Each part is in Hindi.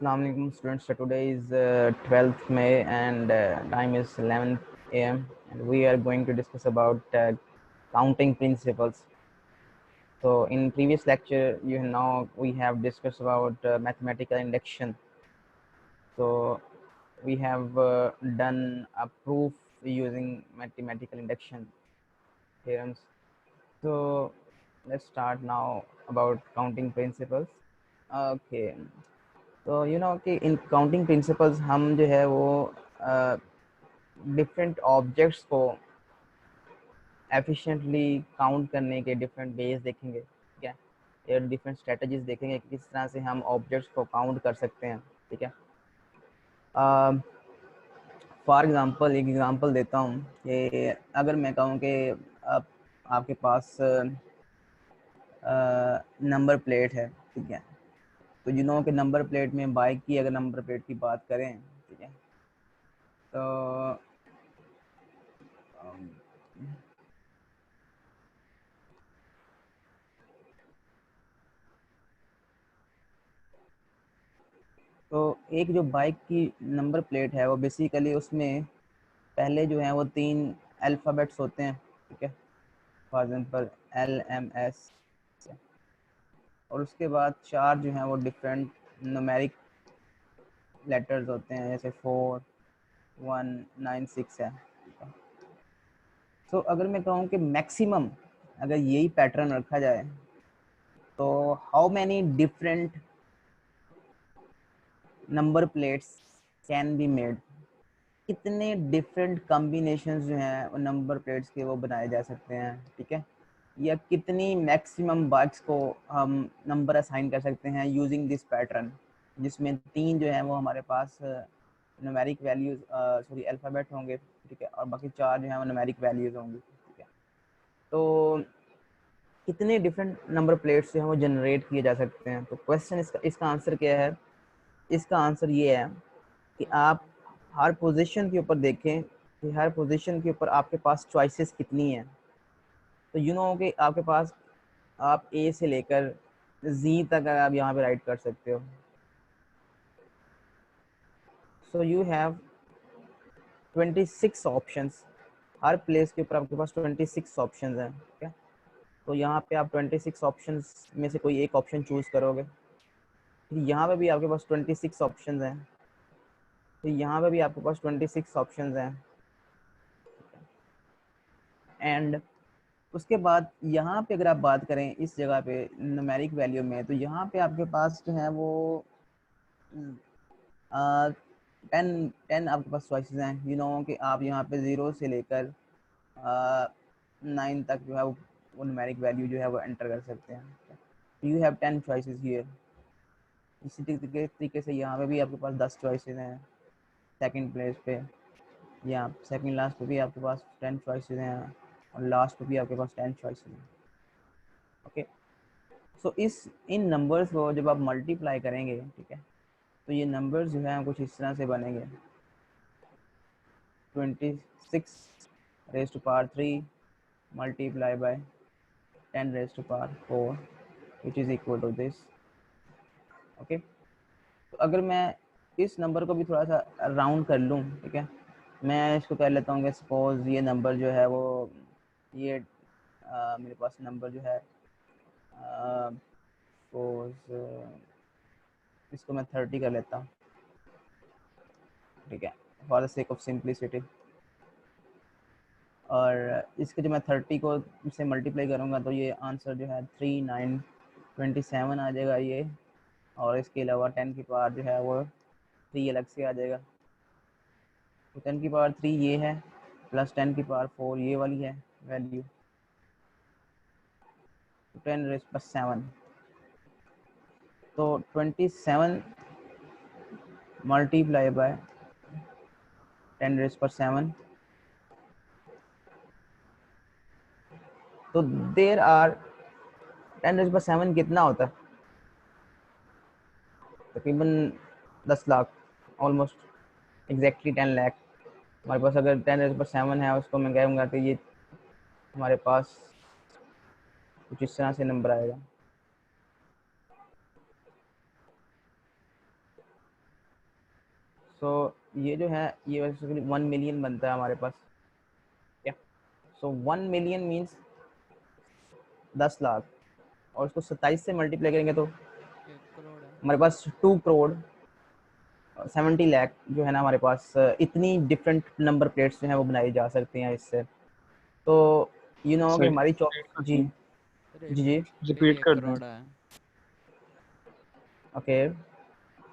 Assalamu alaikum students. So today is 12th May and time is 11 a.m. and we are going to discuss about counting principles. So in previous lecture, we have discussed about mathematical induction. So we have done a proof using mathematical induction theorems. So let's start now about counting principles. Okay. तो कि इन काउंटिंग प्रिंसिपल्स हम जो है वो डिफरेंट ऑब्जेक्ट्स को एफिशिएंटली काउंट करने के डिफरेंट वेज देखेंगे, ठीक है। ये डिफरेंट स्ट्रेटजीज देखेंगे कि किस तरह से हम ऑब्जेक्ट्स को काउंट कर सकते हैं, ठीक है। फॉर एग्जांपल एक एग्जांपल देता हूँ कि अगर मैं कहूँ कि आपके पास नंबर प्लेट है, ठीक है। तो कि नंबर प्लेट में बाइक की अगर नंबर प्लेट की बात करें, ठीक है, तो एक जो बाइक की नंबर प्लेट है वो बेसिकली उसमें पहले जो है वो 3 अल्फ़ाबेट्स होते हैं, ठीक है। फॉर एग्जांपल LMS, और उसके बाद 4 जो हैं वो डिफरेंट न्यूमेरिक लेटर्स होते हैं, जैसे 4, 1, 9, 6 है। तो अगर मैं कहूँ कि मैक्सिमम अगर यही पैटर्न रखा जाए तो how many different number plates can be made, कितने डिफरेंट कॉम्बिनेशंस जो हैं नंबर प्लेट्स के वो बनाए जा सकते हैं, ठीक है। या कितनी मैक्सिमम बाइक्स को हम नंबर असाइन कर सकते हैं यूजिंग दिस पैटर्न, जिसमें 3 जो है वो हमारे पास न्यूमेरिक वैल्यूज अल्फ़ाबेट होंगे, ठीक है, और बाकी 4 जो है वो न्यूमेरिक वैल्यूज होंगी, ठीक है। तो कितने डिफरेंट नंबर प्लेट्स जो हैं वो जनरेट किए जा सकते हैं। तो क्वेश्चन इसका आंसर क्या है? इसका आंसर ये है कि आप हर पोजीशन के ऊपर देखें कि हर पोजीशन के ऊपर आपके पास चॉइसेस कितनी हैं। तो कि आपके पास आप ए से लेकर जी तक आप यहाँ पे राइट कर सकते हो। So you have 26 options, her place के ऊपर आपके पास 26 ऑप्शंस हैं, ठीक है। तो यहाँ पे आप 26 ऑप्शंस में से कोई एक ऑप्शन चूज करोगे, फिर यहाँ पे भी आपके पास 26 ऑप्शंस हैं, तो यहाँ पे भी आपके पास 26 ऑप्शंस हैं, एंड उसके बाद यहाँ पे अगर आप बात करें इस जगह पे न्यूमेरिक वैल्यू में, तो यहाँ पे आपके पास जो है वो 10 आपके पास चॉइसेस हैं। कि आप यहाँ पे 0 से लेकर 9 तक जो है वो न्यूमेरिक वैल्यू जो है वो एंटर कर सकते हैं। You have 10 choices here. इसी तरीके से यहाँ पे भी आपके पास 10 चॉइसेस हैं सेकंड प्लेस पे, या सेकंड लास्ट पे भी आपके पास 10 चॉइसेस हैं, और लास्ट पे भी आपके पास 10 चॉइसेस हैं, ओके। सो इन नंबर्स को जब आप मल्टीप्लाई करेंगे, ठीक है, तो ये नंबर्स जो है कुछ इस तरह से बनेंगे। 26 raise to power 3 multiply by 10 raise to power 4 which is equal to this, okay. तो अगर मैं इस नंबर को भी थोड़ा सा राउंड कर लूँ, ठीक है, मैं इसको कर लेता हूँ कि सपोज ये नंबर जो है वो ये मेरे पास नंबर जो है सपोज इसको मैं 30 कर लेता हूँ, ठीक है, for the sake of simplicity. और इसके जो मैं 30 को से मल्टीप्लाई करूँगा तो ये आंसर जो है 3927 आ जाएगा ये, और इसके अलावा 10 की पावर जो है वो 3 अलग से आ जाएगा। तो 10 की पावर 3 ये है, प्लस 10 की पावर 4 ये वाली है वैल्यू, तो 10 रेज़ प्लस 7, तो 27 मल्टीप्लाई बाय 10 रेज़ पर 7, तो देर आर 10 रेज़ पर 7 कितना होता है? तकरीबन 10 लाख, ऑलमोस्ट एग्जैक्टली 10 लाख। हमारे पास अगर 10 रेज़ पर 7 है उसको मैं कहूँगा तो ये हमारे पास कुछ इस तरह से नंबर आएगा। सो ये जो है ये बेसिकली 1 मिलियन बनता है हमारे पास, क्या। सो 1 मिलियन मीन्स 10 लाख, और उसको 27 से मल्टीप्लाई करेंगे तो 1 करोड़ है। हमारे पास 2 करोड़ 70 लाख जो है ना हमारे पास इतनी डिफरेंट नंबर प्लेट्स जो है वो बनाई जा सकती हैं इससे। तो यू नो कि सॉरी, हमारी चौक जी अरे जी जी रिपीट 1 कर दें। करोड़ है। ओके।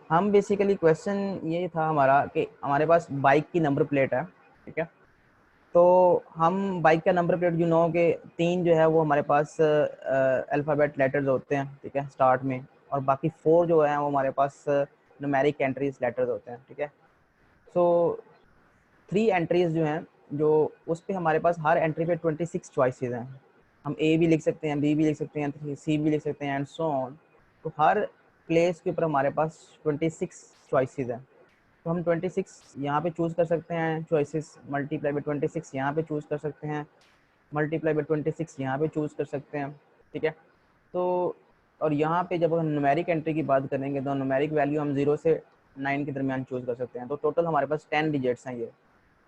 हम बेसिकली क्वेश्चन ये था हमारा कि हमारे पास बाइक की नंबर प्लेट है, ठीक है। तो हम बाइक का नंबर प्लेट यू नो के 3 जो है वो हमारे पास अल्फ़ाबेट लेटर्स होते हैं, ठीक है, स्टार्ट में, और बाकी 4 जो है वो हमारे पास न्यूमेरिक एंट्रीज लेटर्स होते हैं, ठीक है। सो 3 एंट्रीज जो हैं जो उस पे हमारे पास हर एंट्री पे 26 चॉइसेस हैं। हम ए भी लिख सकते हैं, बी भी लिख सकते हैं, सी भी लिख सकते हैं एंड सो ऑन। तो हर प्लेस के ऊपर हमारे पास 26 चॉइसेस हैं। तो हम 26 यहाँ पे चूज़ कर सकते हैं चॉइसेस, मल्टीप्लाई बाई 26 यहाँ पे चूज़ कर सकते हैं, मल्टीप्लाई बाई 26 यहाँ पे चूज़ कर सकते हैं, ठीक है। तो और यहाँ पे जब हम न्यूमेरिक एंट्री की बात करेंगे तो न्यूमेरिक वैल्यू हम 0 से 9 के दरमियान चूज़ कर सकते हैं। तो टोटल हमारे पास 10 डिजिट्स हैं ये।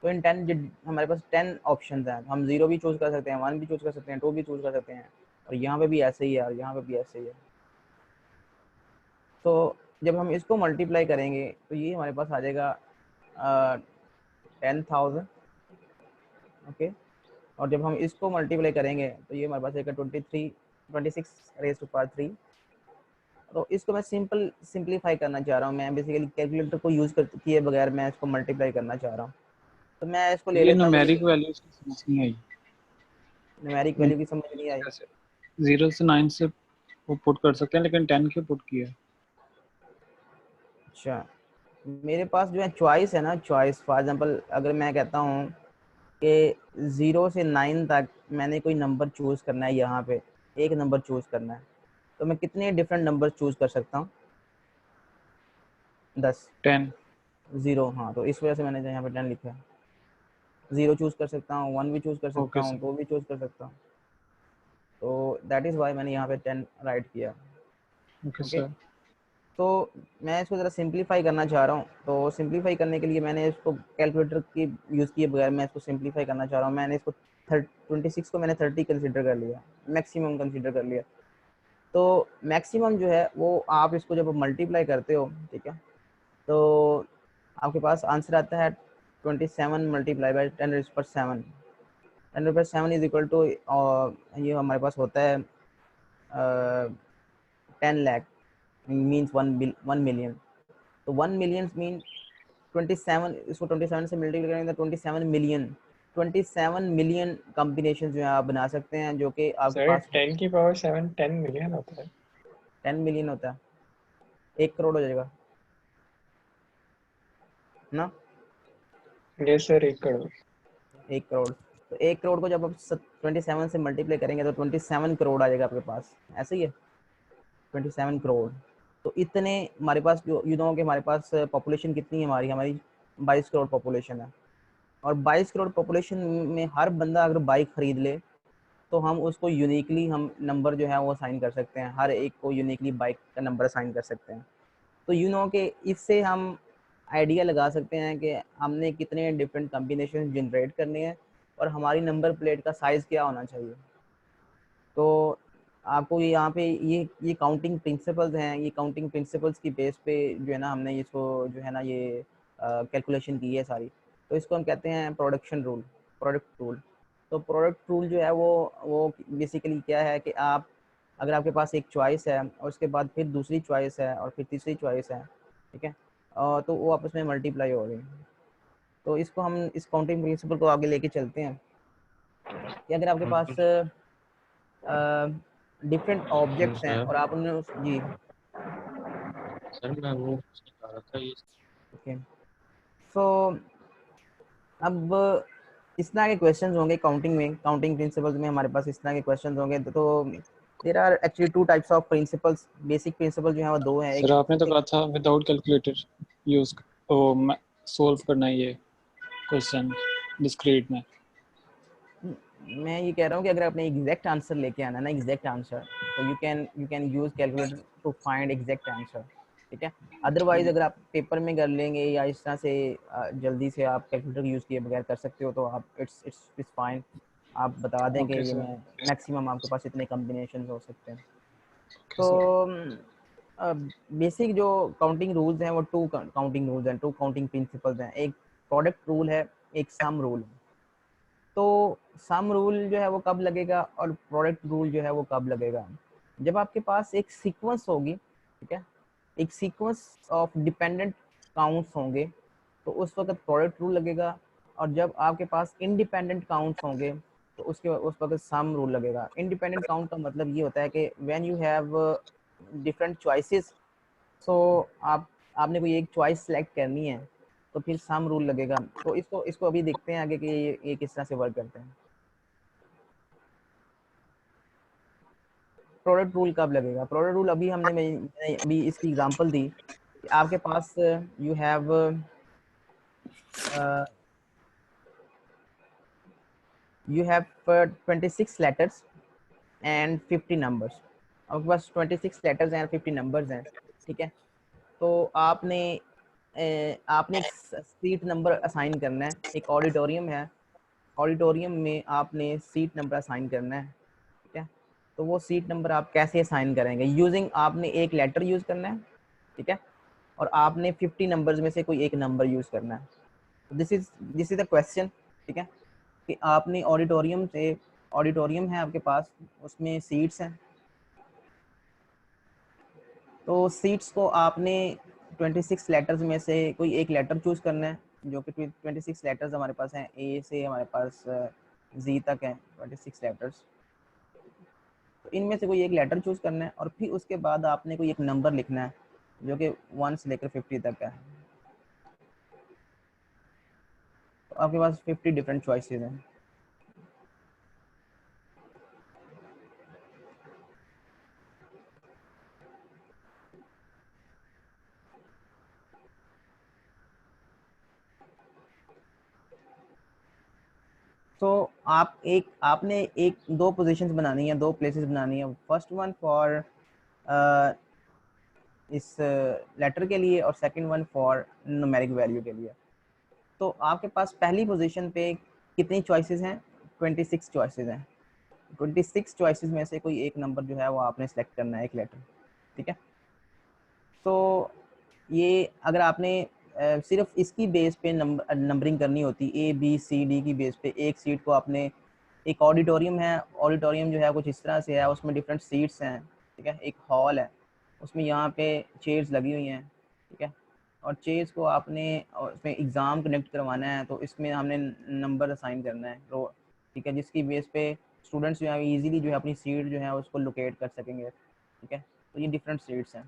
तो इन 10 हमारे पास 10 ऑप्शन हैं। हम 0 भी चूज़ कर सकते हैं, 1 भी चूज़ कर सकते हैं, 2 भी चूज़ कर सकते हैं, और यहाँ पे भी ऐसे ही है, और यहाँ पे भी ऐसे ही है। तो जब हम इसको मल्टीप्लाई करेंगे तो ये हमारे पास आ जाएगा 10,000, ओके। और जब हम इसको मल्टीप्लाई करेंगे तो ये हमारे पास आएगा 26 रेज़ टू पावर 3। तो इसको मैं सिंपलीफाई करना चाह रहा हूँ, मैं बेसिकली कैलकुलेटर को यूज़ किए बगैर मैं इसको मल्टीप्लाई करना चाह रहा हूँ। तो मैं इसको ले ये लेता हूँ न्यूमेरिक बेसिकली। वैल्यूज की समझ नहीं आई। न्यूमेरिक वैल्यू की समझ नहीं आई। कैसे 0 से 9 से वो पुट कर सकते हैं, लेकिन 10 क्यों पुट किया? अच्छा, मेरे पास जो है चॉइस है ना, चॉइस फॉर एग्जांपल अगर मैं कहता हूँ कि 0 से 9 तक मैंने कोई नंबर चूज़ करना है, यहाँ पे एक नंबर चूज़ करना है, तो मैं कितने डिफरेंट नंबर चूज़ कर सकता हूँ? 10। 10। 0, हाँ, तो इस वजह से मैंने यहाँ पे 10 लिखा है। 0 चूज़ कर सकता हूँ, 1 भी चूज़ कर सकता ओके हूँ, सर। 2 भी चूज़ कर सकता हूँ। तो दैट इज़ वाई मैंने यहाँ पे 10 राइट किया। Okay okay. सर। तो मैं इसको ज़रा सिंप्लीफाई करना चाह रहा हूँ। तो सिंप्लीफाई करने के लिए मैंने इसको कैलकुलेटर की यूज़ किए बगैर मैं इसको सिंप्लीफाई करना चाह रहा हूँ। मैंने इसको 26 को मैंने 30 कंसिडर कर लिया, मैक्सिमम कंसिडर कर लिया। तो मैक्सिमम जो है वो आप इसको जब मल्टीप्लाई करते हो, ठीक है, तो आपके पास आंसर आता है 27 multiply by 10⁻7। 10⁻7 is equal to ये हमारे पास होता है 10 लाख, मीन्स 1 मिलियन। तो 1 मिलियन मीन 27, इसको 27 से मल्टीप्लाई करेंगे तो 27 मिलियन कॉम्बिनेशन जो है आप बना सकते हैं, जो कि आपके सर पास 10 की पावर 7 10 मिलियन होता है। 10 मिलियन होता है, 1 करोड़ हो जाएगा ना। Yes sir 1 crore. 1 करोड़, तो 1 करोड़ को जब आप 27 से मल्टीप्लाई करेंगे तो 27 करोड़ आ जाएगा आपके पास, ऐसे ही है, 27 करोड़। तो इतने हमारे पास जो यू नो कि हमारे पास पॉपुलेशन कितनी है, हमारी हमारी 22 करोड़ पॉपुलेशन है। और 22 करोड़ पॉपुलेशन में हर बंदा अगर बाइक खरीद ले तो हम उसको यूनिकली हम नंबर जो है वो असाइन कर सकते हैं, हर एक को यूनिकली बाइक का नंबर असाइन कर सकते हैं। तो यू नो कि इससे हम आइडिया लगा सकते हैं कि हमने कितने डिफरेंट कॉम्बिनेशन जनरेट करने हैं और हमारी नंबर प्लेट का साइज़ क्या होना चाहिए। तो आपको ये यहाँ पे ये काउंटिंग प्रिंसिपल्स हैं, ये काउंटिंग प्रिंसिपल्स की बेस पे जो है ना हमने इसको जो है ना ये कैलकुलेशन की है सारी। तो इसको हम कहते हैं प्रोडक्ट रूल। तो प्रोडक्ट रूल जो है वो बेसिकली क्या है कि आप अगर आपके पास एक चॉइस है और उसके बाद फिर दूसरी चॉइस है और फिर तीसरी चॉइस है, ठीक है, तो वो आपस में मल्टीप्लाई हो गई। तो इसको हम इस काउंटिंग प्रिंसिपल को आगे लेके चलते हैं कि अगर आपके पास डिफरेंट ऑब्जेक्ट्स हैं और आप उन्हें जी सर मैं वो पूछना चाह रहा था ये। ओके। सो अब इस तरह के क्वेश्चंस होंगे काउंटिंग में, काउंटिंग प्रिंसिपल्स में हमारे पास इस तरह के क्वेश्चंस होंगे। तो there are actually 2 types of principles, basic principle जो है वो 2 हैं। सर आपने तो कहा था विदाउट कैलकुलेटर यूज सोल्व करना है ये क्वेश्चन डिस्क्रीट में। मैं ये कह रहा हूँ कि अगर आपने एग्जैक्ट आंसर लेके आना ना, एग्जैक्ट आंसर, तो you can use calculator to find exact answer. ठीक है। अदरवाइज अगर आप पेपर में कर लेंगे या इस तरह से जल्दी से आप कैलकुलेटर यूज़ किए बगैर कर सकते हो तो आप इट्स फाइन। आप बता दें कि ओके ये सर। मैं मैक्सिमम आपके पास इतने कॉम्बिनेशन हो सकते हैं। ओके तो सर। बेसिक जो काउंटिंग रूल्स हैं वो टू काउंटिंग रूल्स हैं, टू काउंटिंग प्रिंसिपल्स हैं। एक प्रोडक्ट रूल है, एक सम रूल है। तो सम रूल जो है वो कब लगेगा और प्रोडक्ट रूल जो है वो कब लगेगा? जब आपके पास एक सीक्वेंस होगी, ठीक है, एक सीक्वेंस ऑफ डिपेंडेंट काउंट्स होंगे तो उस वक्त प्रोडक्ट रूल लगेगा। और जब आपके पास इंडिपेंडेंट काउंट्स होंगे तो उस वक्त सम रूल लगेगा। इंडिपेंडेंट काउंट का मतलब ये होता है कि when you have different choices, so आपने कोई एक चॉइस सेलेक्ट करनी है तो फिर सम रूल लगेगा। तो इसको इसको अभी देखते हैं आगे कि ये किस तरह से वर्क करते हैं। प्रोडक्ट रूल कब लगेगा? प्रोडक्ट रूल अभी मैंने अभी इसकी एग्जांपल दी कि आपके पास you have you have 26 letters and 50 numbers। आपके पास 26 letters and 50 numbers हैं, ठीक है। तो आपने एक सीट नंबर असाइन करना है। एक ऑडिटोरियम है, ऑडिटोरियम में आपने सीट नंबर असाइन करना है, ठीक है। तो वो सीट नंबर आप कैसे असाइन करेंगे? यूजिंग, आपने एक लेटर यूज करना है, ठीक है, और आपने 50 नंबर्स में से कोई एक नंबर यूज करना है। दिस इज द क्वेश्चन, ठीक है, कि आपने ऑडिटोरियम है आपके पास, उसमें सीट्स हैं। तो सीट्स को आपने 26 लेटर्स में से कोई एक लेटर चूज करना है, जो कि 26 लेटर्स हमारे पास हैं, ए से हमारे पास जी तक हैं 26 लेटर्स। तो इनमें से कोई एक लेटर चूज करना है और फिर उसके बाद आपने कोई एक नंबर लिखना है जो कि 1 से लेकर 50 तक है। तो आपके पास 50 डिफरेंट चॉइसेस हैं। तो आपने एक दो पोजीशंस बनानी है, दो प्लेसेस बनानी है। फर्स्ट वन फॉर इस लेटर के लिए और second one for numeric value के लिए। तो आपके पास पहली पोजीशन पे कितनी चॉइसेस हैं? 26 चॉइसेस हैं। 26 चॉइसेस में से कोई एक नंबर जो है वो आपने सेलेक्ट करना है, एक लेटर, ठीक है। तो ये अगर आपने सिर्फ इसकी बेस पे नंबरिंग करनी होती, ए बी सी डी की बेस पे, एक सीट को आपने, एक ऑडिटोरियम है, ऑडिटोरियम जो है कुछ इस तरह से है, उसमें डिफरेंट सीट्स हैं, ठीक है। एक हॉल है, उसमें यहाँ पे चेयर्स लगी हुई हैं, ठीक है, और चेयर्स को आपने उसमें एग्ज़ाम कनेक्ट करवाना है तो इसमें हमने नंबर असाइन करना है, तो ठीक है, जिसकी बेस पे स्टूडेंट्स जो है ईजिली जो है अपनी सीट जो है उसको लोकेट कर सकेंगे, ठीक है। तो ये डिफरेंट सीट्स हैं।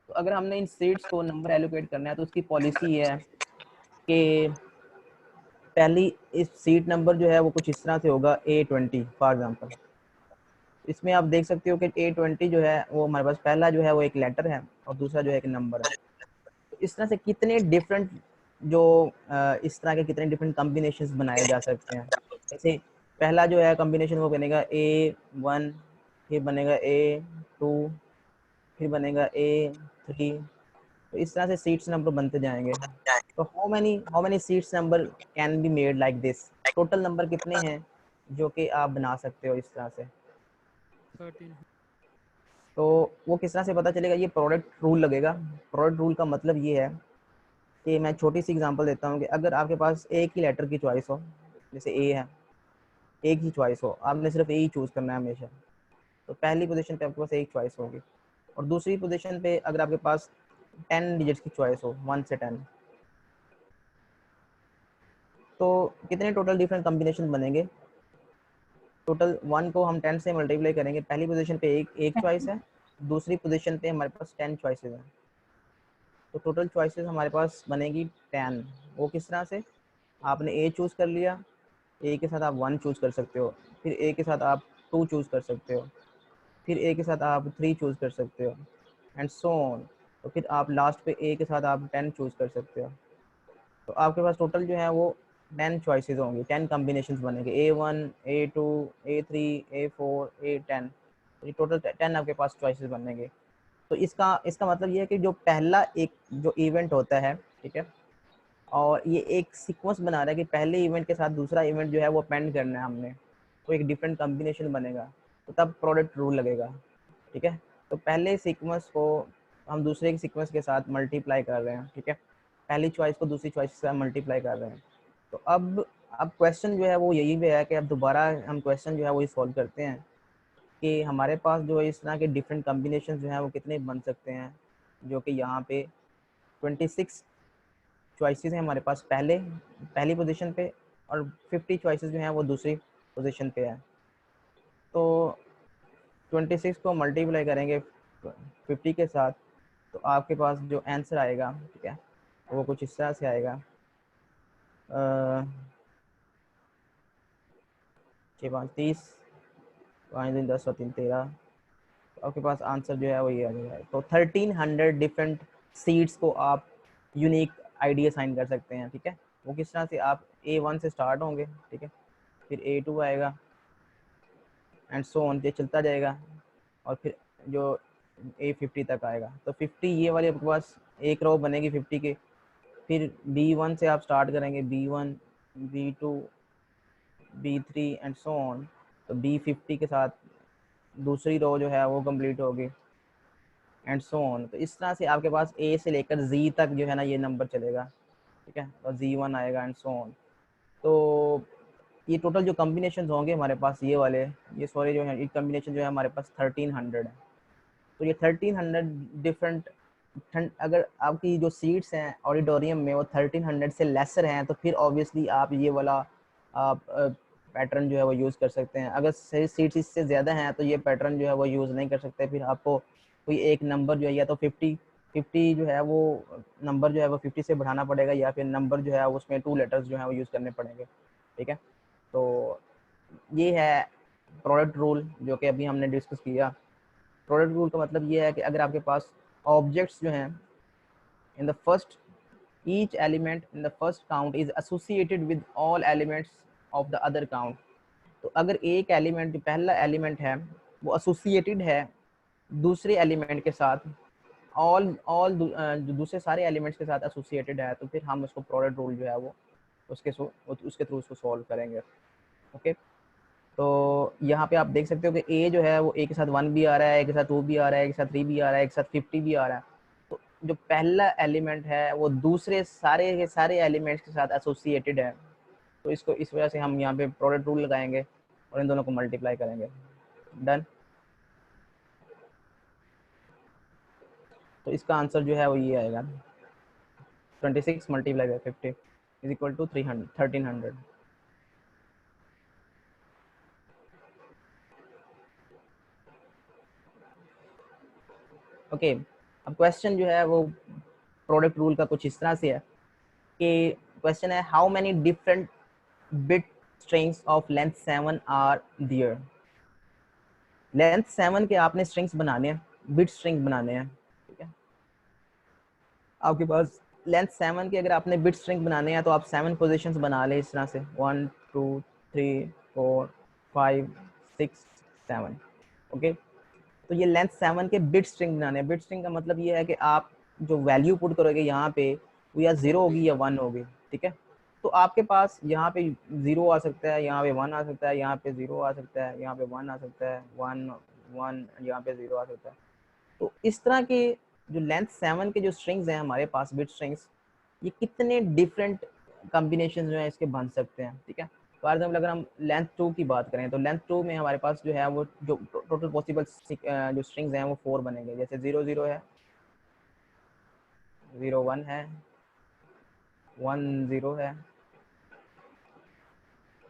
तो अगर हमने इन सीट्स को नंबर एलोकेट करना है तो उसकी पॉलिसी है कि पहली इस सीट नंबर जो है वो कुछ इस तरह से होगा, A20 फॉर एग्जांपल। इसमें आप देख सकते हो कि A20 जो है वो हमारे पास पहला जो है वो एक लेटर है और दूसरा जो है एक नंबर है। तो इस तरह से कितने डिफरेंट जो इस तरह के कितने डिफरेंट कॉम्बिनेशंस बनाए जा सकते हैं। जैसे पहला जो है कॉम्बिनेशन वो बनेगा A1, फिर बनेगा A2, फिर बनेगा A3। तो इस तरह से सीट्स नंबर बनते जाएंगे। तो how many seats number can be made like this? Total number कितने हैं जो कि आप बना सकते हो इस तरह से? 13। तो वो किस तरह से पता चलेगा? ये प्रोडक्ट रूल लगेगा। प्रोडक्ट रूल का मतलब ये है कि मैं छोटी सी एग्जांपल देता हूँ कि अगर आपके पास एक ही लेटर की चॉइस हो, जैसे ए है, एक ही चॉइस हो, आपने सिर्फ ए ही चूज़ करना है हमेशा, तो पहली पोजीशन पे आपके पास एक चॉइस होगी। और दूसरी पोजीशन पे अगर आपके पास 10 डिजिट्स की चॉइस हो, 1 से 10, तो कितने टोटल डिफरेंट कॉम्बिनेशन बनेंगे? टोटल 1 को हम 10 से मल्टीप्लाई करेंगे, पहली पोजीशन पे एक चॉइस है, दूसरी पोजीशन पे हमारे पास 10 चॉइसेस हैं। तो टोटल चॉइसेस हमारे पास बनेगी 10। वो किस तरह से? आपने ए चूज़ कर लिया, ए के साथ आप 1 चूज़ कर सकते हो, फिर ए के साथ आप 2 चूज़ कर सकते हो, फिर ए के साथ आप 3 चूज़ कर सकते हो, एंड सो ऑन। तो फिर आप लास्ट पे ए के साथ आप 10 चूज़ कर सकते हो। तो आपके पास टोटल जो है वो 10 चॉइसेस होंगी, 10 कॉम्बिनेशंस बनेंगे, A1, A2, A3, A4, A10। तो ये टोटल 10 आपके पास चॉइसेस बनेंगे। तो इसका इसका मतलब ये है कि जो पहला एक जो इवेंट होता है, ठीक है, और ये एक सीक्वेंस बना रहा है कि पहले इवेंट के साथ दूसरा इवेंट जो है वो अपेंड करना है हमने, तो एक डिफरेंट कॉम्बिनेशन बनेगा, तो तब प्रोडक्ट रूल लगेगा, ठीक है। तो पहले सीक्वेंस को हम दूसरे के सीक्वेंस के साथ मल्टीप्लाई कर रहे हैं, ठीक है, पहली चॉइस को दूसरी चॉइस के साथ मल्टीप्लाई कर रहे हैं। तो अब क्वेश्चन जो है वो यही पे है कि अब दोबारा हम क्वेश्चन जो है वही सॉल्व करते हैं कि हमारे पास जो इस तरह के डिफरेंट कॉम्बिनेशन जो हैं वो कितने बन सकते हैं, जो कि यहाँ पे 26 चॉइसेस हैं हमारे पास पहली पोजीशन पे, और 50 चॉइसेस जो हैं वो दूसरी पोजीशन पे है। तो 26 को मल्टीप्लाई करेंगे 50 के साथ, तो आपके पास जो आंसर आएगा, ठीक है, वो कुछ इस तरह से आएगा, 6 5 30, 5 2 10 और 3 13, तो आपके पास आंसर जो है वो ये आ जाएगा। तो 1300 डिफरेंट सीड्स को आप यूनिक आईडी असाइन कर सकते हैं, ठीक है। वो किस तरह से, आप A1 से स्टार्ट होंगे, ठीक है, फिर A2 आएगा एंड सो ऑन, ये चलता जाएगा, और फिर जो A50 तक आएगा। तो 50 ये वाली आपके पास एक रो बनेगी 50 के, फिर B1 से आप स्टार्ट करेंगे, B1 B2 B3 and so on, तो B50 के साथ दूसरी रो जो है वो कंप्लीट होगी एंड सो ऑन। तो इस तरह से आपके पास A से लेकर Z तक जो है ना ये नंबर चलेगा, ठीक है, और Z1 आएगा एंड सो ऑन। तो ये टोटल जो कॉम्बिनेशन होंगे हमारे पास ये वाले, ये सॉरी जो है ये कॉम्बिनेशन जो है हमारे पास 1300 है। तो ये 1300 डिफरेंट, अगर आपकी जो सीट्स हैं ऑडिटोरियम में वो 1300 से लेसर हैं, तो फिर ऑब्वियसली आप ये वाला पैटर्न जो है वो यूज़ कर सकते हैं। अगर सीट्स इससे ज़्यादा हैं तो ये पैटर्न जो है वो यूज़ नहीं कर सकते, फिर आपको कोई एक नंबर जो है या तो 50 जो है वो नंबर जो है वो 50 से बढ़ाना पड़ेगा, या फिर नंबर जो है उसमें 2 लेटर्स जो है वो यूज़ करने पड़ेंगे, ठीक है। तो ये है प्रोडक्ट रूल जो कि अभी हमने डिस्कस किया। प्रोडक्ट रूल का मतलब ये है कि अगर आपके पास ऑब्जेक्ट्स जो हैं in the first, each element in the first count is associated with all elements of the other count, तो अगर एक एलिमेंट जो पहला एलिमेंट है वो एसोसिएटेड है दूसरे एलिमेंट के साथ, ऑल जो दूसरे सारे एलिमेंट्स के साथ एसोसिएटेड है, तो फिर हम उसको प्रोडक्ट रूल जो है वो उसके थ्रू उसको सॉल्व करेंगे, ओके। तो यहाँ पे आप देख सकते हो कि ए जो है वो ए के साथ 1 भी आ रहा है, ए के साथ 2 भी आ रहा है, ए के साथ 3 भी आ रहा है, ए के साथ 50 भी आ रहा है। तो जो पहला एलिमेंट है वो दूसरे सारे के सारे एलिमेंट्स के साथ एसोसिएटेड है, तो इसको इस वजह से हम यहाँ पे प्रोडक्ट रूल लगाएंगे और इन दोनों को मल्टीप्लाई करेंगे। डन। तो इसका आंसर जो है वो ये आएगा, 26 multiply by 50 is equal to 1300। Okay, अब क्वेश्चन जो है वो प्रोडक्ट रूल का कुछ इस तरह से है कि क्वेश्चन है how many different bit strings of length 7 are there. Length 7 के आपने स्ट्रिंग्स बनाने हैं, बिट स्ट्रिंग बनाने हैं, ठीक है। आपके पास लेंथ 7 के अगर आपने बिट स्ट्रिंग बनाने हैं तो आप 7 पोजीशंस बना ले इस तरह से, 1 2 3 4 5 6 7, ओके। तो ये लेंथ 7 के बिट स्ट्रिंग बनाने हैं। बिट स्ट्रिंग का मतलब ये है कि आप जो वैल्यू पुट करोगे यहाँ पे वो या 0 होगी या 1 होगी, ठीक है। तो आपके पास यहाँ पे 0 आ सकता है, यहाँ पे 1 आ सकता है, यहाँ पे 0 आ सकता है, यहाँ पे 1 आ सकता है, 1 1 यहाँ पे 0 आ सकता है। तो इस तरह के जो लेंथ 7 के जो स्ट्रिंग्स हैं हमारे पास, बिट स्ट्रिंग्स, ये कितने डिफरेंट कॉम्बिनेशन जो है इसके बन सकते हैं, ठीक है। फॉर एग्जाम्पल अगर हम लेंथ 2 की बात करें तो लेंथ 2 में हमारे पास जो है वो जो टोटल पॉसिबल जो स्ट्रिंग्स हैं वो 4 बनेंगे। जैसे 0 0 है, 0 1 है, 1 0 है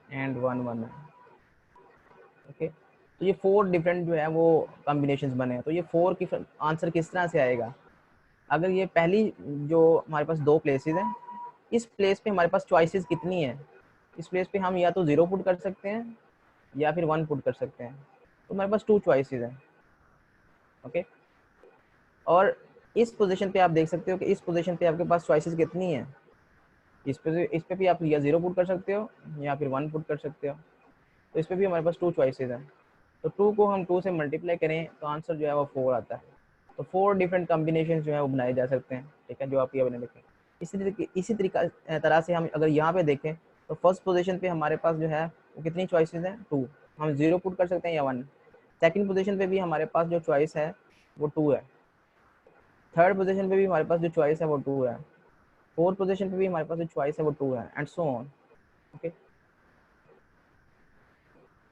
एंड 1 1 है, ओके। तो ये 4 डिफरेंट जो है वो कॉम्बिनेशंस बने हैं। तो ये 4 की आंसर किस तरह से आएगा? अगर ये पहली जो हमारे पास 2 प्लेसेस हैं, इस प्लेस पे हमारे पास चॉइसेस कितनी है? इस प्लेस पे हम या तो 0 पुट कर सकते हैं या फिर 1 पुट कर सकते हैं। तो हमारे पास 2 चॉइसेस हैं, ओके। और इस पोजीशन पे आप देख सकते हो कि इस पोजीशन पे आपके पास चॉइसेस कितनी है। इस पे भी आप या 0 पुट कर सकते हो या फिर 1 पुट कर सकते हो। तो इस पे भी हमारे पास 2 चॉइसेस हैं। तो 2 को हम 2 से मल्टीप्लाई करें तो आंसर जो है वो 4 आता है। तो 4 डिफरेंट कॉम्बिनेशन जो है वो बनाए जा सकते हैं, ठीक है, जो आप ये बने देखें। इसी तरह से हम अगर यहाँ पे देखें तो फर्स्ट पोजीशन पे हमारे पास जो है वो कितनी चॉइसेस हैं, 2। हम 0 पुट कर सकते हैं या 1। सेकंड पोजीशन पे भी हमारे पास जो चॉइस है वो 2 है। थर्ड पोजीशन पे भी हमारे पास जो चॉइस है वो 2 है। फोर्थ पोजीशन पे भी हमारे पास जो चॉइस है वो 2 है, एंड सो ऑन। ओके,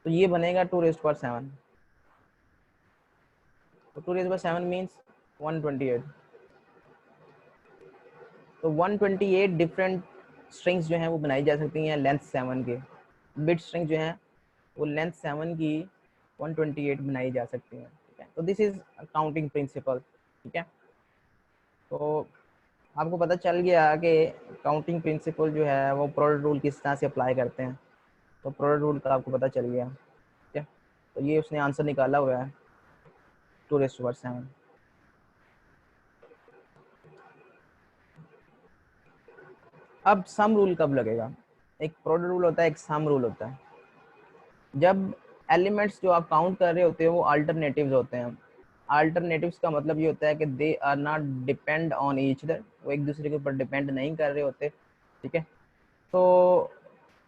तो ये बनेगा 2⁻7। तो 2⁻7 मीन्स 128। तो 128 डिफरेंट स्ट्रिंग्स जो हैं वो बनाई जा सकती हैं लेंथ 7 के। बिट स्ट्रिंग जो है वो लेंथ 7 की 128 बनाई जा सकती हैं, ठीक है। तो दिस इज काउंटिंग प्रिंसिपल, ठीक है। तो आपको पता चल गया कि काउंटिंग प्रिंसिपल जो है वो प्रोडक्ट रूल किस तरह से अप्लाई करते हैं। तो प्रोडक्ट रूल का आपको पता चल गया, ठीक है। तो ये उसने आंसर निकाला हुआ है 2⁻7। अब सम रूल कब लगेगा? एक प्रोडक्ट रूल होता है, एक सम रूल होता है। जब एलिमेंट्स जो आप काउंट कर रहे होते हैं वो अल्टरनेटिव्स होते हैं। अल्टरनेटिव्स का मतलब ये होता है कि they are not depend on each other, वो एक दूसरे के ऊपर डिपेंड नहीं कर रहे होते, ठीक है। तो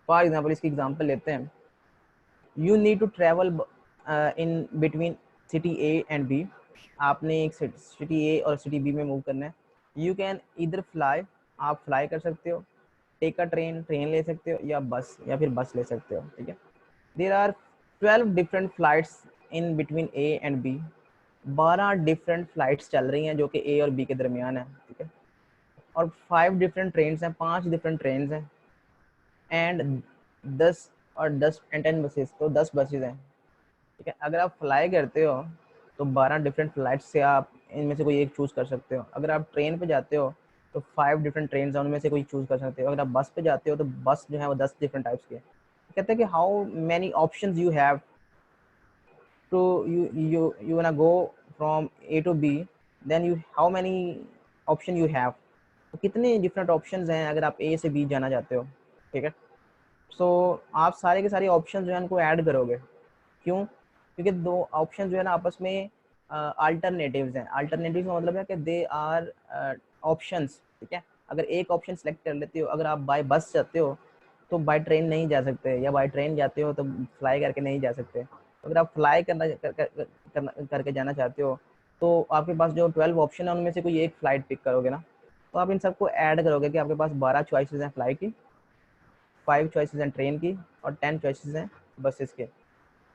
फॉर एग्जांपल इसकी एग्जांपल लेते हैं। You need to travel in between city A and B. आपने एक सिटी ए और सिटी बी में मूव करना है। यू कैन इधर फ्लाई, आप फ्लाई कर सकते हो, टेक अ ट्रेन, ट्रेन ले सकते हो, या बस, या फिर बस ले सकते हो, ठीक है। There are 12 different flights in between A and B. 12 different flights चल रही हैं जो कि ए और बी के दरमियान है, ठीक है। और 5 डिफरेंट ट्रेन हैं, 5 डिफरेंट ट्रेन हैं, एंड 10 और 10 एंड 10 बसेस, तो 10 बसेज हैं, ठीक है। अगर आप फ्लाई करते हो तो 12 डिफरेंट फ्लाइट्स से आप इनमें से कोई एक चूज़ कर सकते हो। अगर आप ट्रेन पे जाते हो तो 5 डिफरेंट ट्रेन हैं, उनमें से कोई चूज़ कर सकते हो। अगर आप बस पे जाते हो तो बस जो है वो 10 डिफरेंट टाइप्स के। कहते हैं कि how many options you have to you wanna go from A to B, then you how many option you have, तो कितने डिफरेंट ऑप्शंस हैं अगर आप A से B जाना चाहते हो, ठीक है। सो आप सारे के सारे ऑप्शन जो है उनको ऐड करोगे। क्यों? क्योंकि दो ऑप्शन जो है ना आपस में अल्टरनेटिव्स हैं। अल्टरनेटिव का मतलब है कि दे आर ऑप्शंस, ठीक है। अगर एक ऑप्शन सेलेक्ट कर लेते हो, अगर आप बाय बस जाते हो तो बाय ट्रेन नहीं जा सकते, या बाय ट्रेन जाते हो तो फ्लाई करके नहीं जा सकते। अगर आप फ्लाई करके जाना चाहते हो तो आपके पास जो 12 ऑप्शन है उनमें से कोई एक फ्लाइट पिक करोगे ना। तो आप इन सबको ऐड करोगे कि आपके पास 12 चॉइसेस हैं फ्लाइट की, 5 चॉइसेस हैं ट्रेन की, और 10 चॉइसेस हैं बसेस के।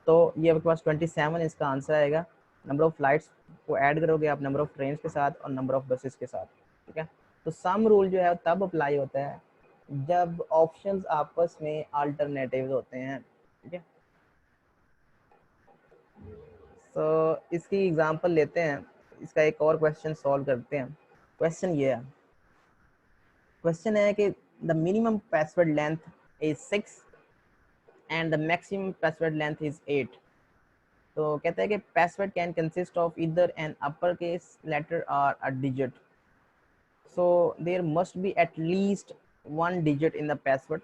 तो ये आपके पास 27 इसका आंसर आएगा। नंबर ऑफ फ्लाइट्स को ऐड करोगे आप नंबर ऑफ ट्रेन के साथ और नंबर ऑफ बसेस के साथ, ठीक है। तो सम रूल जो है तब अप्लाई होता है जब ऑप्शंस आपस में अल्टरनेटिव्स होते हैं, ठीक है। तो इसकी एग्जांपल लेते हैं, इसका एक और क्वेश्चन सॉल्व करते हैं। क्वेश्चन ये है, क्वेश्चन है कि the minimum password length is 6 and the maximum password length is 8। तो कहता है कि password can consist of either an upper case letter और a digit, so there must be at least 1 digit in the password.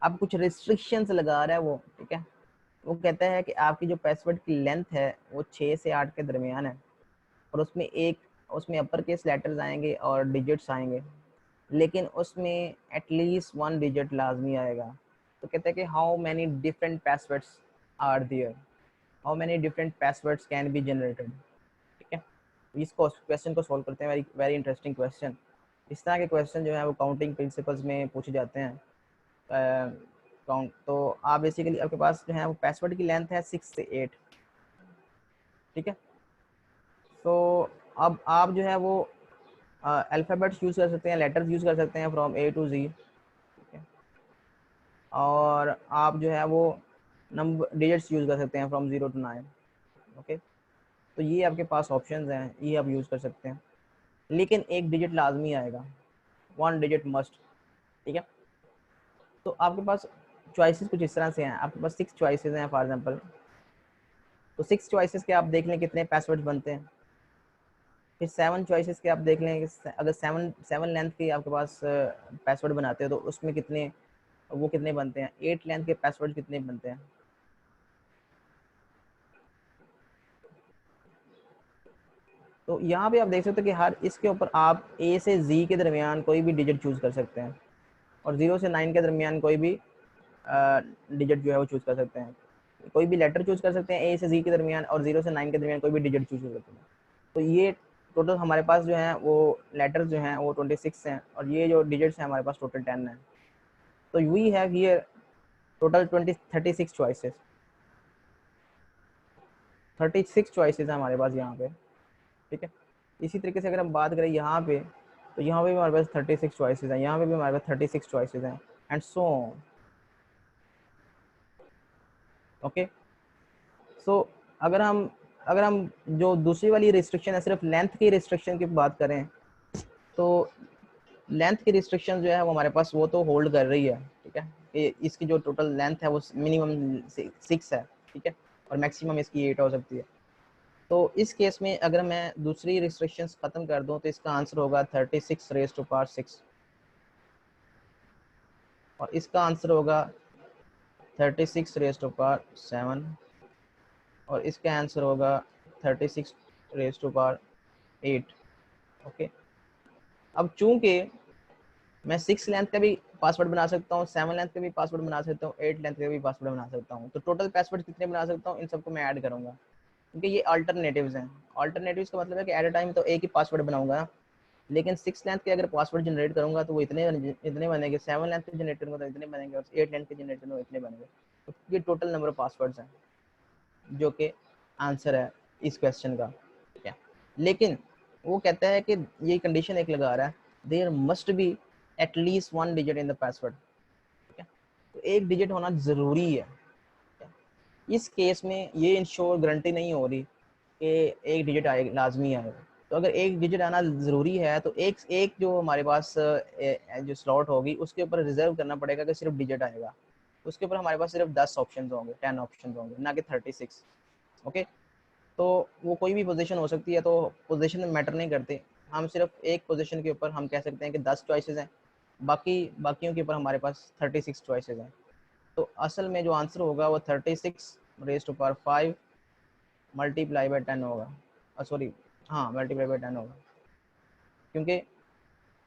अब कुछ रिस्ट्रिक्शंस लगा रहा है वो, ठीक है। वो कहता है कि आपकी जो पासवर्ड की लेंथ है वो 6 से 8 के दरमियान है, और उसमें अपर केस लेटर्स आएंगे और डिजिट्स आएंगे, लेकिन उसमें एटलीस्ट 1 डिजिट लाजमी आएगा। तो कहते हैं कि how many different passwords are there, how many different passwords can be generated, ठीक है। इसको क्वेश्चन को सॉल्व करते हैं। Very very interesting question. इस तरह के क्वेश्चन जो है वो काउंटिंग प्रिंसिपल्स में पूछे जाते हैं। काउंट तो आप बेसिकली आपके पास जो है वो पासवर्ड की लेंथ है 6 से 8, ठीक है। तो अब आप जो है वो अल्फ़ाबेट्स यूज़ कर सकते हैं, लेटर्स यूज़ कर सकते हैं फ्रॉम A to Z, ठीक है। और आप जो है वो नंबर डिजिट्स यूज़ कर सकते हैं फ्रॉम 0 to 9, ओके। तो ये आपके पास ऑप्शंस हैं, ये आप यूज़ कर सकते हैं, लेकिन एक डिजिट लाजमी आएगा, 1 डिजिट मस्ट, ठीक है। तो आपके पास चॉइसेस कुछ इस तरह से हैं। आपके पास 6 चॉइसेस हैं फॉर एग्जांपल। तो 6 चॉइसेस के आप देख लें कितने पासवर्ड्स बनते हैं। फिर 7 चॉइसेस के आप देख लें कि अगर 7 लेंथ के आपके पास पासवर्ड बनाते हो तो उसमें कितने बनते हैं। 8 लेंथ के पासवर्ड कितने बनते हैं। तो यहाँ पे आप देख सकते हो कि हर इसके ऊपर आप ए से जी के दरमियान कोई भी डिजिट चूज कर सकते हैं और 0 से 9 के दरमियान कोई भी डिजिट जो है वो चूज कर सकते हैं, कोई भी लेटर चूज कर सकते हैं ए से जी के दरमियान और 0 से 9 के दरमियान कोई भी डिजिट चूज कर सकते हैं। तो ये टोटल हमारे पास जो है वो लेटर्स जो हैं वो 26 हैं और ये जो डिजिट्स हैं हमारे पास टोटल 10 हैं। तो we have here total 36 choices, 36 choices हैं हमारे पास यहाँ पे, ठीक है। इसी तरीके से अगर हम बात करें यहाँ पे, तो यहाँ पे भी हमारे पास 36 चॉइसेस हैं, यहाँ पे भी हमारे पास 36 चॉइसेस हैं एंड सो ऑन। ओके, सो अगर हम जो दूसरी वाली रिस्ट्रिक्शन है सिर्फ लेंथ की रिस्ट्रिक्शन की बात करें, तो लेंथ की रिस्ट्रिक्शन जो है वो हमारे पास वो तो होल्ड कर रही है, ठीक है। इसकी जो टोटल लेंथ है वो मिनिमम 6 है, ठीक है, और मैक्सिमम इसकी 8 हो सकती है। तो इस केस में अगर मैं दूसरी रिस्ट्रिक्शंस खत्म कर दूं तो इसका आंसर होगा 36 रेज़ टू पावर 6 और इसका आंसर होगा 36 रेज़ टू पावर 7 और इसका आंसर होगा 36 रेज़ टू पावर 8। ओके, अब चूंकि मैं 6 लेंथ का भी पासवर्ड बना सकता हूँ, 7 लेंथ का भी पासवर्ड बना सकता हूँ, 8 लेंथ का भी पासवर्ड बना सकता हूँ, तो टोटल पासवर्ड कितने बना सकता हूँ इन सबको मैं ऐड करूँगा, क्योंकि ये अल्टरनेटिव्स हैं। अल्टरनेटिव्स का मतलब है कि एट अ टाइम तो एक ही पासवर्ड बनाऊंगा, लेकिन 6 लेंथ के अगर पासवर्ड जनरेट करूंगा तो वो इतने बनेंगे, 7 लेंथ के जनरेट करूंगा तो इतने बनेंगे और 8 लेंथ के जनरेट करूंगा इतने बनेंगे। तो ये टोटल नंबर ऑफ पासवर्ड्स हैं जो कि आंसर है इस क्वेश्चन का, ठीक है। लेकिन वो कहता है कि ये कंडीशन एक लगा रहा है, there must be at least 1 digit in the password, ठीक है। तो एक डिजिट होना जरूरी है। इस केस में ये इंश्योर गारंटी नहीं हो रही कि एक डिजिट आएगा, लाजमी आएगा। तो अगर एक डिजिट आना ज़रूरी है तो एक जो हमारे पास जो स्लॉट होगी उसके ऊपर रिजर्व करना पड़ेगा कि सिर्फ डिजिट आएगा, उसके ऊपर हमारे पास सिर्फ 10 ऑप्शन होंगे, 10 ऑप्शन होंगे, ना कि 36। ओके, तो वो कोई भी पोजीशन हो सकती है, तो पोजीशन में मैटर नहीं करते, हम सिर्फ एक पोजीशन के ऊपर हम कह सकते हैं कि 10 चॉइसेस हैं, बाकियों के ऊपर हमारे पास 36 चॉइसेस हैं। तो असल में जो आंसर होगा वो 36 raise to power 5 multiply by 10 होगा, सॉरी हाँ मल्टीप्लाई बाय 10 होगा, क्योंकि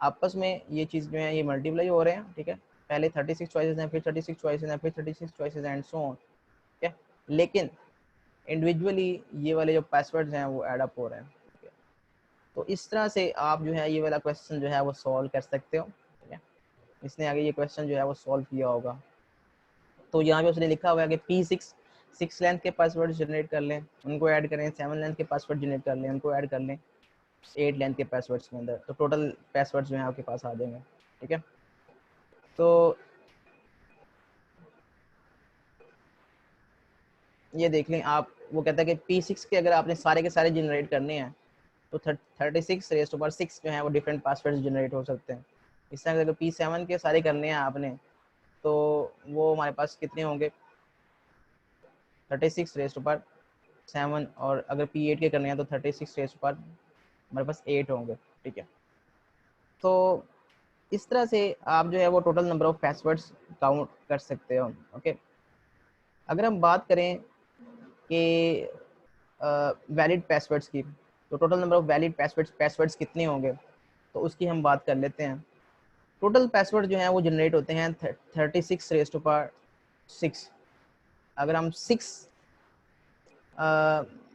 आपस में ये चीज़ जो है ये मल्टीप्लाई हो रहे हैं, ठीक है। पहले 36 चॉइसेस हैं, फिर 36 चॉइसेस हैं, फिर 36 चॉइसेस एंड सो ऑन, ठीक है। लेकिन इंडिविजुअली ये वाले जो पासवर्ड्स हैं वो ऐड अप हो रहे हैं, ठीक है। तो इस तरह से आप जो है ये वाला क्वेश्चन जो है वो सॉल्व कर सकते हो, ठीक है। इसने आगे ये क्वेश्चन जो है वो सॉल्व किया होगा। तो यहाँ पे उसने लिखा हुआ है कि P6 लेंथ के पासवर्ड जनरेट कर लें, उनको ऐड करें, 7 लेंथ के पासवर्ड जनरेट कर लें, उनको ऐड कर लें 8 लेंथ के पासवर्ड्स के अंदर, तो टोटल पासवर्ड्स जो हैं आपके पास आ जाएंगे, ठीक है। तो ये देख लें आप, वो कहता है कि P6 के अगर आपने सारे के सारे जनरेट करने हैं तो 36 रेज़ टू पावर 6 जो है वो डिफरेंट पासवर्ड्स जनरेट हो सकते हैं। इस तरह अगर P7 के सारे करने हैं आपने तो वो हमारे पास कितने होंगे 36 रेज़ टू पावर 7, और अगर P8 के करने हैं तो 36 रेज़ टू पावर हमारे पास 8 होंगे, ठीक है। तो इस तरह से आप जो है वो total number of passwords count कर सकते हो, ओके। अगर हम बात करें कि वैलिड पासवर्ड्स की, तो total number of valid passwords कितने होंगे, तो उसकी हम बात कर लेते हैं। टोटल पासवर्ड जो है वो जनरेट होते हैं 36 रेज़ टू पावर 6। अगर हम 6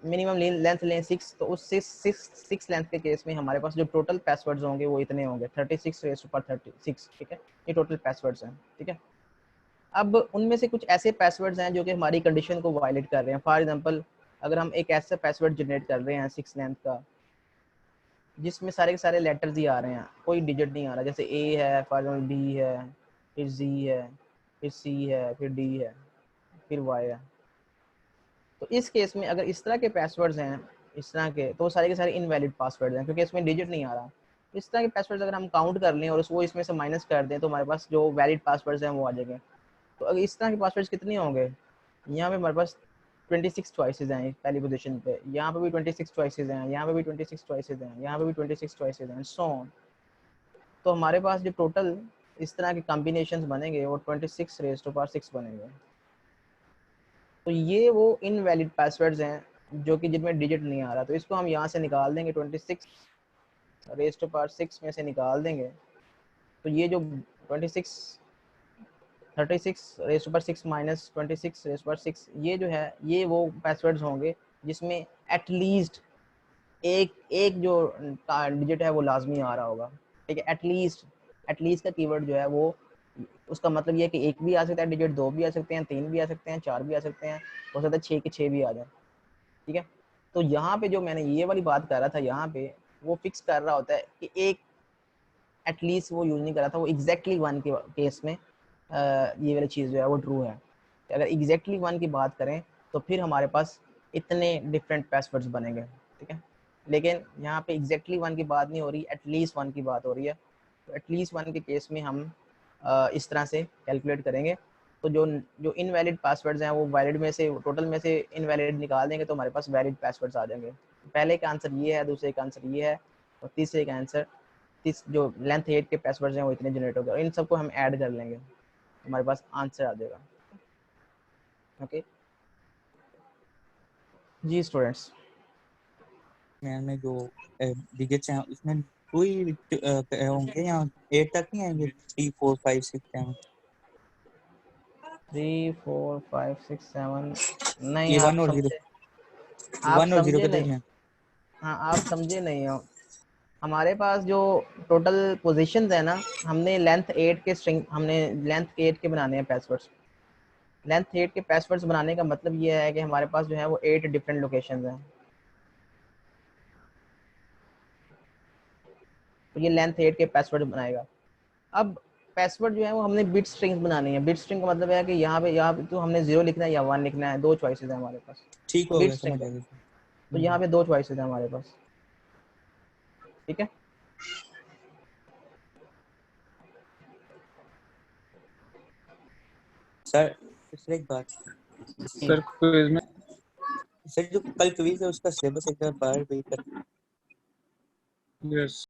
मिनिमम लेंथ लें 6, तो उस 6 लेंथ के केस में हमारे पास जो टोटल पासवर्ड्स होंगे वो इतने होंगे 36 रेज़ टू पावर 36, ठीक है। ये टोटल पासवर्ड्स हैं, ठीक है। अब उनमें से कुछ ऐसे पासवर्ड्स हैं जो कि हमारी कंडीशन को वायलेट कर रहे हैं। फॉर एग्जांपल, अगर हम एक ऐसा पासवर्ड जनरेट कर रहे हैं 6 लेंथ का जिसमें सारे के सारे लेटर्स ही आ रहे हैं, कोई डिजिट नहीं आ रहा, जैसे ए है, फॉर एग्जाम्पल बी है, फिर जी है, फिर सी है, फिर डी है, फिर वाई है, तो इस केस में अगर इस तरह के पासवर्ड्स हैं इस तरह के, तो सारे के सारे इनवैलिड पासवर्ड हैं क्योंकि इसमें डिजिट नहीं आ रहा। इस तरह के पासवर्ड्स अगर हम काउंट कर लें और उसको इसमें से माइनस कर दें तो हमारे पास जो वैलिड पासवर्ड्स हैं वो आ जाएंगे। तो अगर इस तरह के पासवर्ड्स कितने होंगे, यहाँ पे हमारे पास 26 चॉइसेस हैं पहली पोजीशन पे, यहाँ पे भी 26 चॉइसेस हैं, यहाँ पे भी 26 चॉइसेस हैं, यहाँ पे भी 26 चॉइसेस हैं, सो ऑन। तो हमारे पास जो टोटल इस तरह के कॉम्बिनेशंस बनेंगे वो 26 रेज़ टू पावर 6 बनेंगे। तो ये वो इनवैलिड पासवर्ड्स हैं जो कि जिनमें डिजिट नहीं आ रहा, तो इसको हम यहाँ से निकाल देंगे, 26 रेज़ टू पावर 6 में से निकाल देंगे, तो ये जो 36 raise to power 6 minus 26 raise to power 6, ये जो है ये वो पासवर्ड्स होंगे जिसमें एटलीस्ट एक जो डिजिट है वो लाजमी आ रहा होगा, ठीक है। एटलीस्ट का कीवर्ड जो है वो, उसका मतलब ये है कि एक भी आ सकता है डिजिट, दो भी आ सकते हैं, तीन भी आ सकते हैं, चार भी आ सकते हैं, हो सकता है 6 के 6 भी आ जाए, ठीक है। तो यहाँ पे जो मैंने ये वाली बात कर रहा था, यहाँ पे वो फिक्स कर रहा होता है कि एक एटलीस्ट वो यूज नहीं कर रहा था, वो एग्जैक्टली वन के केस में ये वाली चीज़ जो है वो ट्रू है। अगर एग्जैक्टली वन की बात करें तो फिर हमारे पास इतने डिफरेंट पासवर्ड्स बनेंगे, ठीक है। लेकिन यहाँ पे एग्जैक्टली वन की बात नहीं हो रही, एटलीस्ट वन की बात हो रही है। तो एटलीस्ट वन के केस में हम इस तरह से कैलकुलेट करेंगे। तो जो इनवैलिड पासवर्ड्स हैं वो वैलिड में से, टोटल में से इनवैलिड निकाल देंगे तो हमारे पास वैलिड पासवर्ड्स आ जाएंगे। पहले का आंसर ये है, दूसरे का आंसर ये है, और तीसरे का आंसर जो लेंथ 8 के पासवर्ड्स हैं वो इतने जनरेट हो गए, और इन सबको हम ऐड कर लेंगे, हमारे पास आंसर आ जाएगा। ओके जी स्टूडेंट्स, में जो डिजिट्स हैं उसमें 2 ही होंगे या 8 तक नहीं आएंगे? 3 4 5 6 7 3 4 5 6 7 नहीं, ये आप 1 और 0 समझे, आप 1 और 0 समझे के नहीं। दरमियान। हाँ, आप समझे नहीं हो। हमारे पास जो टोटल पोजीशंस है ना, हमने लेंथ 8 के स्ट्रिंग, हमने लेंथ 8 के बनाने हैं पासवर्ड्स। लेंथ 8 के पासवर्ड्स बनाने का मतलब ये है कि हमारे पास जो है वो 8 डिफरेंट लोकेशंस हैं, तो ये लेंथ 8 के पासवर्ड बनाएगा। अब पासवर्ड जो है वो हमने बिट स्ट्रिंग्स बनानी है। बिट स्ट्रिंग का मतलब है कि यहाँ पे तो हमने 0 लिखना है या 1 लिखना है, दो चॉइसेस हैं हमारे पास, ठीक हो बिट गया, स्ट्रिंग समझ है। आ गया। तो यहाँ पे दो चॉइसेस हैं हमारे पास, ठीक है। सर सर एक बात, सर क्विज में सर जो कल क्विज है उसका सिलेबस एक बार रिपीट कर। यस